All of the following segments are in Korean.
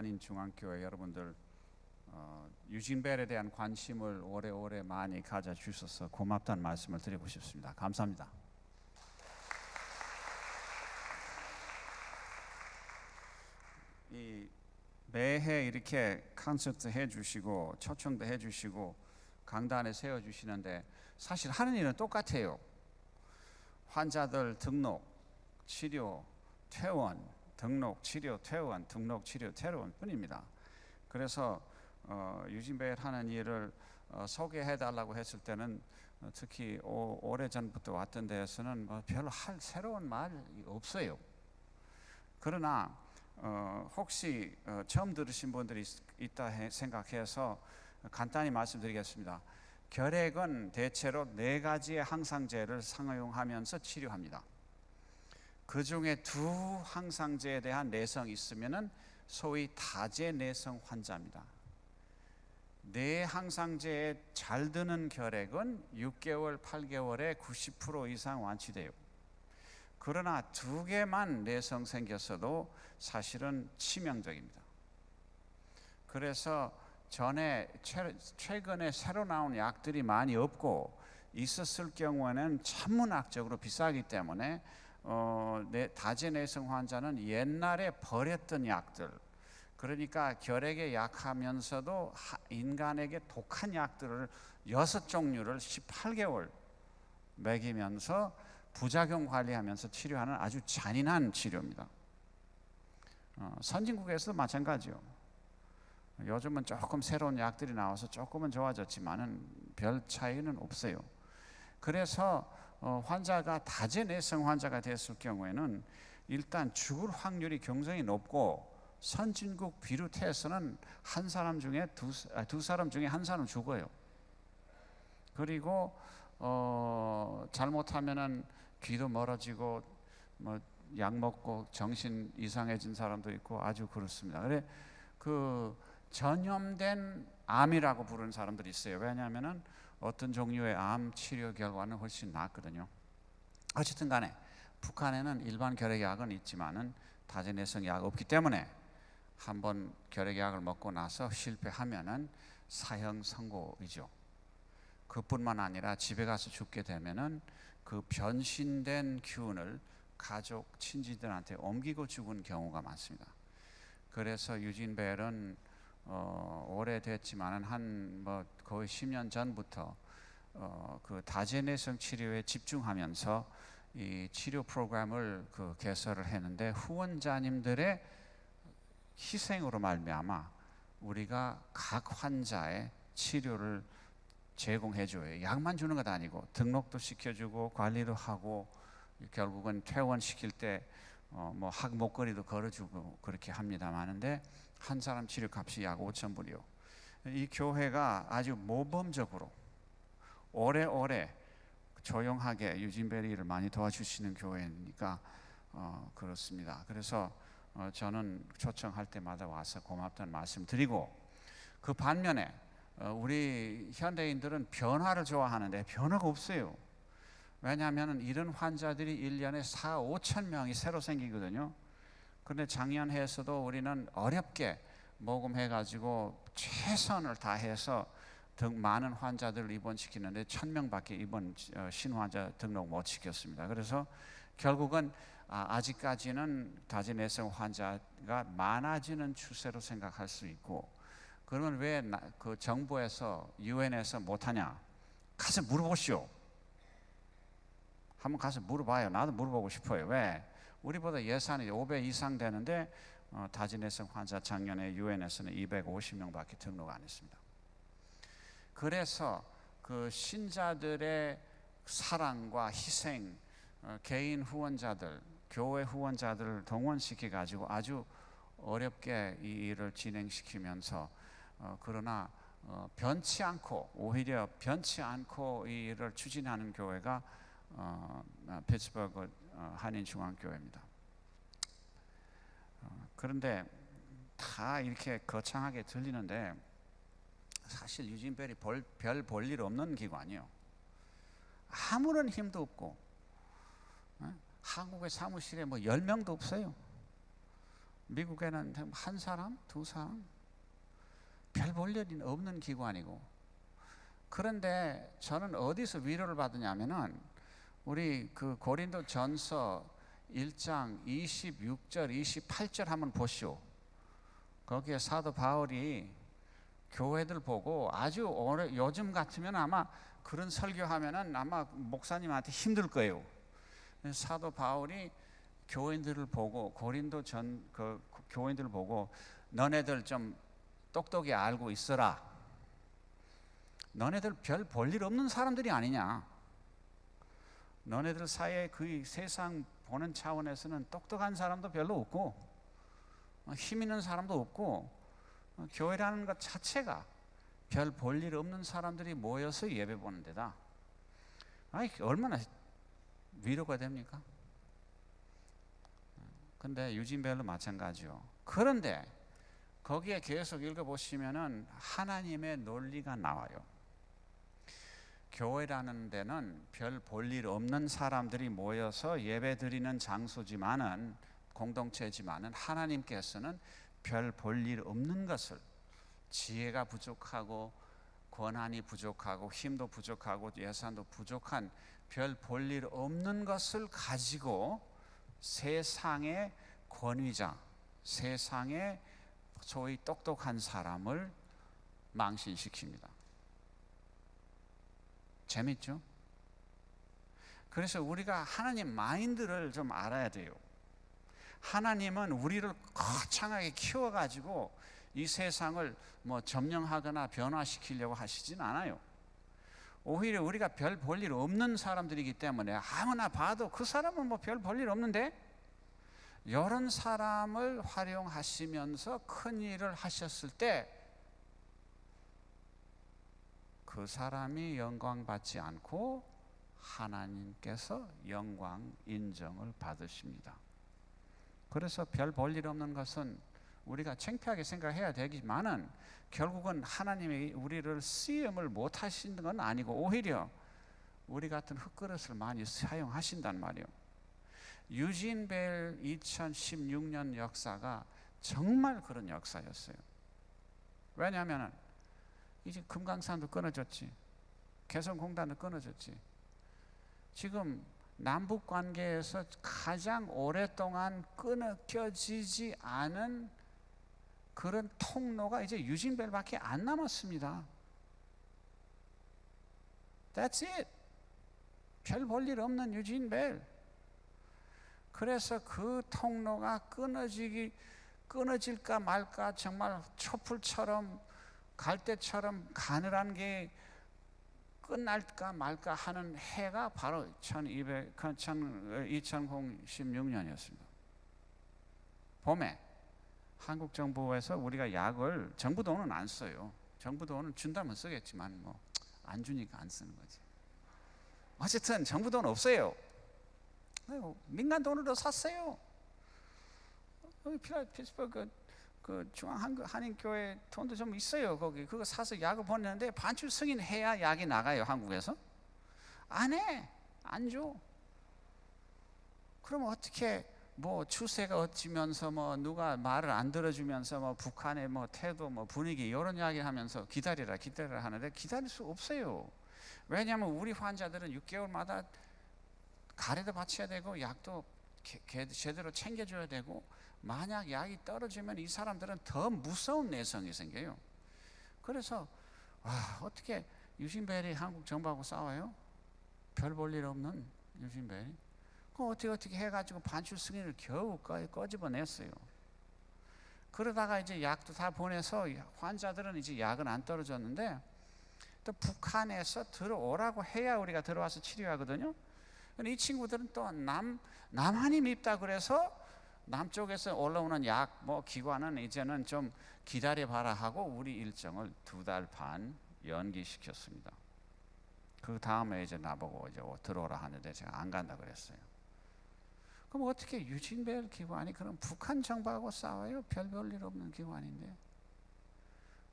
한인중앙교회 여러분들 유진벨에 대한 관심을 오래오래 많이 가져주셔서 고맙다는 말씀을 드리고 싶습니다. 감사합니다. 매해 이렇게 콘서트 해주시고 초청도 해주시고 강단에 세워주시는데 사실 하는 일은 똑같아요. 환자들 등록, 치료, 퇴원, 등록, 치료, 퇴원, 등록, 치료, 퇴원 뿐입니다. 그래서 유진벨 하는 일을 소개해달라고 했을 때는 특히 오래전부터 왔던 데에서는 별로 할 새로운 말이 없어요. 그러나 혹시 처음 들으신 분들이 있다 생각해서 간단히 말씀드리겠습니다. 결핵은 대체로 4가지의 항상제를 상용하면서 치료합니다. 그 중에 2 항상제에 대한 내성이 있으면은 소위 다제 내성 환자입니다. 4 항상제에 잘 드는 결핵은 6개월, 8개월에 90% 이상 완치돼요. 그러나 2개만 내성 생겼어도 사실은 치명적입니다. 그래서 최근에 새로 나온 약들이 많이 없고 있었을 경우에는 천문학적으로 비싸기 때문에 다제 내성 환자는 옛날에 버렸던 약들, 그러니까 결핵에 약하면서도 인간에게 독한 약들을 6종류를 18개월 먹이면서 부작용 관리하면서 치료하는 아주 잔인한 치료입니다. 선진국에서도 마찬가지요. 요즘은 조금 새로운 약들이 나와서 조금은 좋아졌지만은 별 차이는 없어요. 그래서 환자가 다제 내성 환자가 됐을 경우에는 일단 죽을 확률이 굉장히 높고 선진국 비롯해서는 한 사람 중에 두 사람 중에 한 사람 죽어요. 그리고 잘못하면은 귀도 멀어지고 약 먹고 정신 이상해진 사람도 있고 아주 그렇습니다. 그래 전염된 암이라고 부르는 사람들이 있어요. 왜냐하면은 어떤 종류의 암 치료 결과는 훨씬 낫거든요. 어쨌든 간에 북한에는 일반 결핵약은 있지만은 다제 내성 약 없기 때문에 한번 결핵약을 먹고 나서 실패하면은 사형 선고이죠. 그뿐만 아니라 집에 가서 죽게 되면은 그 변신된 기운을 가족, 친지들한테 옮기고 죽은 경우가 많습니다. 그래서 유진벨은 오래됐지만은 거의 10년 전부터 그 다제 내성 치료에 집중하면서 이 치료 프로그램을 개설을 했는데 후원자님들의 희생으로 말미암아 우리가 각 환자의 치료를 제공해줘요. 약만 주는 것 아니고 등록도 시켜주고 관리도 하고 결국은 퇴원시킬 때 목걸이도 걸어주고 그렇게 합니다만은데 한 사람 치료값이 약 5,000불이요. 이 교회가 아주 모범적으로 오래오래 조용하게 유진벨이를 많이 도와주시는 교회니까 그렇습니다. 그래서 저는 초청할 때마다 와서 고맙다는 말씀 드리고, 그 반면에 우리 현대인들은 변화를 좋아하는데 변화가 없어요. 왜냐하면 이런 환자들이 1년에 4-5천 명이 새로 생기거든요. 그런데 작년해서도 우리는 어렵게 모금해가지고 최선을 다해서 많은 환자들을 입원시키는데 1,000명밖에 입원 신환자 등록 못 시켰습니다. 그래서 결국은 아직까지는 다제 내성 환자가 많아지는 추세로 생각할 수 있고, 그러면 왜 그 정부에서 유엔에서 못하냐? 가서 물어보시오. 한번 가서 물어봐요. 나도 물어보고 싶어요. 왜? 우리보다 예산이 5배 이상 되는데 다제 내성 환자 작년에 유엔에서는 250명밖에 등록 안 했습니다. 그래서 그 신자들의 사랑과 희생, 개인 후원자들, 교회 후원자들을 동원시켜 가지고 아주 어렵게 이 일을 진행시키면서 그러나 변치 않고, 오히려 변치 않고 이 일을 추진하는 교회가 피츠버그 한인중앙교회입니다. 그런데 다 이렇게 거창하게 들리는데 사실 유진벨이 별 볼 일 없는 기관이에요. 아무런 힘도 없고 한국의 사무실에 10명도 없어요. 미국에는 한 사람, 두 사람, 별 볼 일이 없는 기관이고. 그런데 저는 어디서 위로를 받으냐면은 우리 그 고린도전서 1장 26절, 28절 한번 보시오. 거기에 사도 바울이 교회들 보고 아주 요즘 같으면 아마 그런 설교하면은 아마 목사님한테 힘들 거예요. 사도 바울이 교인들을 보고 그 교인들을 보고 너네들 좀 똑똑히 알고 있어라. 너네들 별 볼 일 없는 사람들이 아니냐. 너네들 사이에 그 세상 보는 차원에서는 똑똑한 사람도 별로 없고 힘 있는 사람도 없고 교회라는 것 자체가 별 볼 일 없는 사람들이 모여서 예배 보는 데다. 얼마나 위로가 됩니까? 근데 유진벨도 마찬가지요. 그런데 거기에 계속 읽어보시면은 하나님의 논리가 나와요. 교회라는 데는 별 볼 일 없는 사람들이 모여서 예배 드리는 장소지만은, 공동체지만은, 하나님께서는 별 볼 일 없는 것을, 지혜가 부족하고 권한이 부족하고 힘도 부족하고 예산도 부족한 별 볼 일 없는 것을 가지고 세상의 권위자, 세상의 소위 똑똑한 사람을 망신시킵니다. 재밌죠? 그래서 우리가 하나님 마인드를 좀 알아야 돼요. 하나님은 우리를 거창하게 키워가지고 이 세상을 뭐 점령하거나 변화시키려고 하시진 않아요. 오히려 우리가 별 볼 일 없는 사람들이기 때문에 아무나 봐도 그 사람은 뭐 별 볼 일 없는데, 이런 사람을 활용하시면서 큰 일을 하셨을 때 그 사람이 영광 받지 않고 하나님께서 영광 인정을 받으십니다. 그래서 별 볼 일 없는 것은 우리가 창피하게 생각해야 되지만은 결국은 하나님이 우리를 쓰임을 못 하시는 건 아니고 오히려 우리 같은 흙그릇을 많이 사용하신단 말이에요. 유진 벨 2016년 역사가 정말 그런 역사였어요. 왜냐하면 이제 금강산도 끊어졌지, 개성공단도 끊어졌지. 지금 남북 관계에서 가장 오랫동안 끊어지지 않은 그런 통로가 이제 유진벨밖에 안 남았습니다. That's it. 별 볼 일 없는 유진벨. 그래서 그 통로가 끊어질까 말까, 정말 촛불처럼 갈대처럼 가늘한 게 끝날까 말까 하는 해가 바로 2016년이었습니다. 봄에 한국 정부에서 우리가 약을, 정부 돈은 안 써요. 정부 돈은 준다면 쓰겠지만 뭐 안 주니까 안 쓰는 거지. 어쨌든 정부 돈 없어요. 민간 돈으로 샀어요. 여기 피츠버그 그 중앙 한인교회 돈도 좀 있어요. 거기 그거 사서 약을 보내는데 반출 승인해야 약이 나가요. 한국에서 안 해, 안 줘. 그러면 어떻게 뭐 추세가 어찌면서 뭐 누가 말을 안 들어주면서 뭐 북한의 뭐 태도 뭐 분위기 이런 이야기 하면서 기다리라 하는데 기다릴 수 없어요. 왜냐하면 우리 환자들은 6개월마다 가래도 바쳐야 되고 약도 제대로 챙겨줘야 되고, 만약 약이 떨어지면 이 사람들은 더 무서운 내성이 생겨요. 그래서 어떻게 유진벨이 한국 정부하고 싸워요? 별 볼 일 없는 유진벨이. 그 어떻게 해가지고 반출 승인을 겨우 꺼집어냈어요. 그러다가 이제 약도 다 보내서 환자들은 이제 약은 안 떨어졌는데, 또 북한에서 들어오라고 해야 우리가 들어와서 치료하거든요. 이 친구들은 또 남한이 밉다 그래서 남쪽에서 올라오는 약 뭐 기관은 이제는 좀 기다려봐라 하고 우리 일정을 2달 반 연기시켰습니다. 그 다음에 이제 나보고 이제 들어오라 하는데 제가 안 간다 그랬어요. 그럼 어떻게 유진벨 기관이 그럼 북한 정부하고 싸워요? 별 볼 일 없는 기관인데.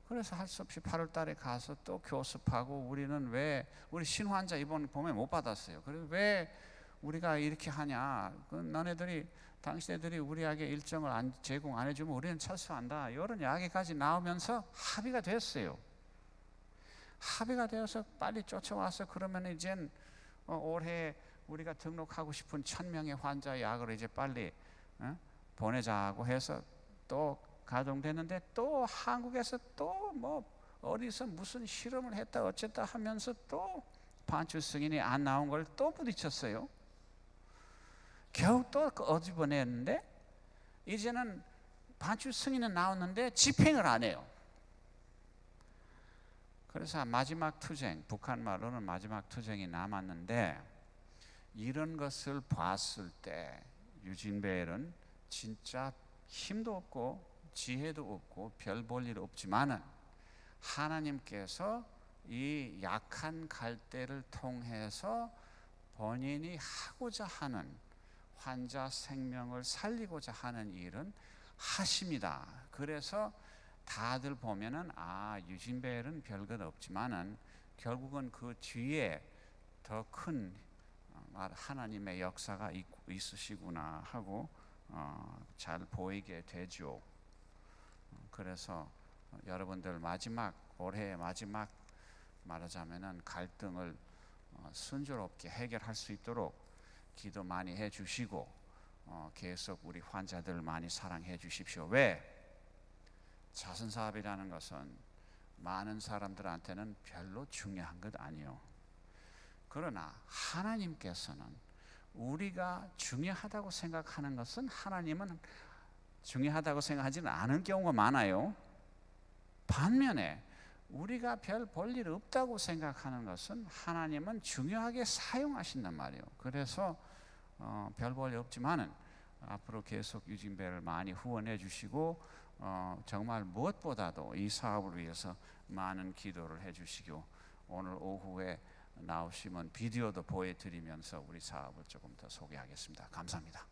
그래서 할 수 없이 8월 달에 가서 또 교습하고, 우리는 왜 우리 신환자 이번 봄에 못 받았어요. 그래서 왜 우리가 이렇게 하냐? 너네들이 당신네들이 우리에게 일정을 제공 안 해주면 우리는 철수한다. 이런 이야기까지 나오면서 합의가 됐어요. 합의가 되어서 빨리 쫓아와서 그러면 이젠 올해 우리가 등록하고 싶은 1,000명의 환자 약을 이제 빨리 보내자고 해서 또 가동되는데, 또 한국에서 또 뭐 어디서 무슨 실험을 했다 어쨌다 하면서 또 반출 승인이 안 나온 걸 또 부딪혔어요. 겨우 또 어집어냈는데 이제는 반출 승인은 나왔는데 집행을 안 해요. 그래서 마지막 투쟁, 북한 말로는 마지막 투쟁이 남았는데, 이런 것을 봤을 때 유진배엘은 진짜 힘도 없고 지혜도 없고 별 볼 일 없지만은 하나님께서 이 약한 갈대를 통해서 본인이 하고자 하는 환자 생명을 살리고자 하는 일은 하십니다. 그래서 다들 보면은 유진배엘은 별것 없지만은 결국은 그 뒤에 더 큰 하나님의 역사가 있으시구나 하고 잘 보이게 되죠. 그래서 여러분들 올해의 마지막 말하자면은 갈등을 순조롭게 해결할 수 있도록 기도 많이 해주시고 계속 우리 환자들 많이 사랑해 주십시오. 왜? 자선사업이라는 것은 많은 사람들한테는 별로 중요한 것 아니에요. 그러나 하나님께서는 우리가 중요하다고 생각하는 것은 하나님은 중요하다고 생각하지는 않은 경우가 많아요. 반면에 우리가 별 볼 일 없다고 생각하는 것은 하나님은 중요하게 사용하신단 말이에요. 그래서 별 볼 일 없지만은 앞으로 계속 유진배를 많이 후원해 주시고 정말 무엇보다도 이 사업을 위해서 많은 기도를 해 주시고, 오늘 오후에 나오시면 비디오도 보여드리면서 우리 사업을 조금 더 소개하겠습니다. 감사합니다.